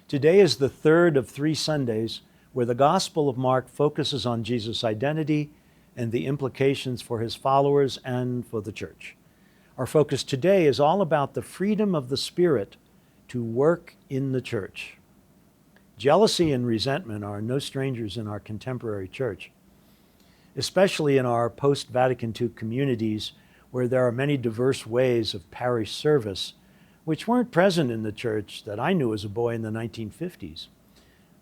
Today is the third of 3 Sundays where the Gospel of Mark focuses on Jesus' identity and the implications for his followers and for the church. Our focus today is all about the freedom of the Spirit to work in the church. Jealousy and resentment are no strangers in our contemporary church, especially in our post-Vatican II communities where there are many diverse ways of parish service which weren't present in the church that I knew as a boy in the 1950s.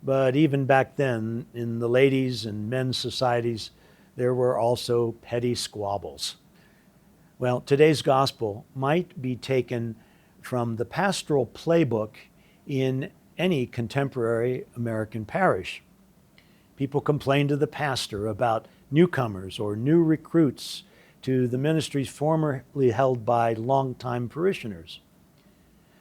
But even back then, in the ladies' and men's societies, there were also petty squabbles. Well, today's gospel might be taken from the pastoral playbook in any contemporary American parish. People complain to the pastor about newcomers or new recruits to the ministries formerly held by longtime parishioners.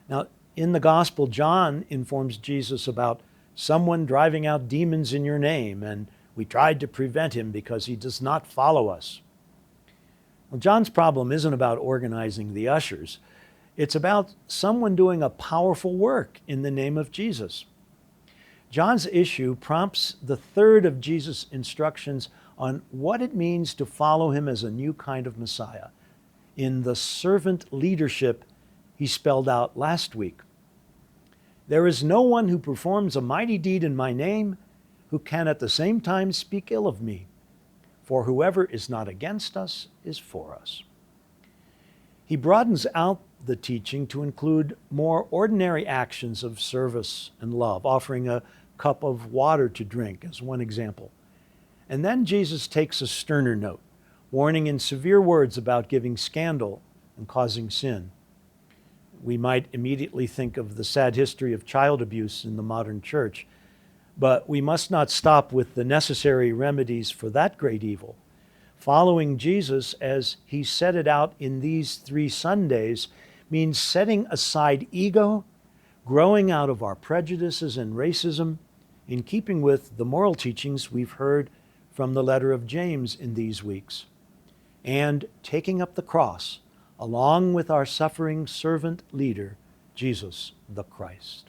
Now, in the gospel, John informs Jesus about someone driving out demons in your name, and we tried to prevent him because he does not follow us. Well, John's problem isn't about organizing the ushers. It's about someone doing a powerful work in the name of Jesus. John's issue prompts the third of Jesus' instructions on what it means to follow him as a new kind of Messiah in the servant leadership he spelled out last week. There is no one who performs a mighty deed in my name who can at the same time speak ill of me, for whoever is not against us is for us. He broadens out the teaching to include more ordinary actions of service and love, offering a cup of water to drink as one example. And then Jesus takes a sterner note, warning in severe words about giving scandal and causing sin. We might immediately think of the sad history of child abuse in the modern church, but we must not stop with the necessary remedies for that great evil. Following Jesus as he set it out in these 3 Sundays means setting aside ego, growing out of our prejudices and racism, in keeping with the moral teachings we've heard from the letter of James in these weeks, and taking up the cross along with our suffering servant leader, Jesus the Christ.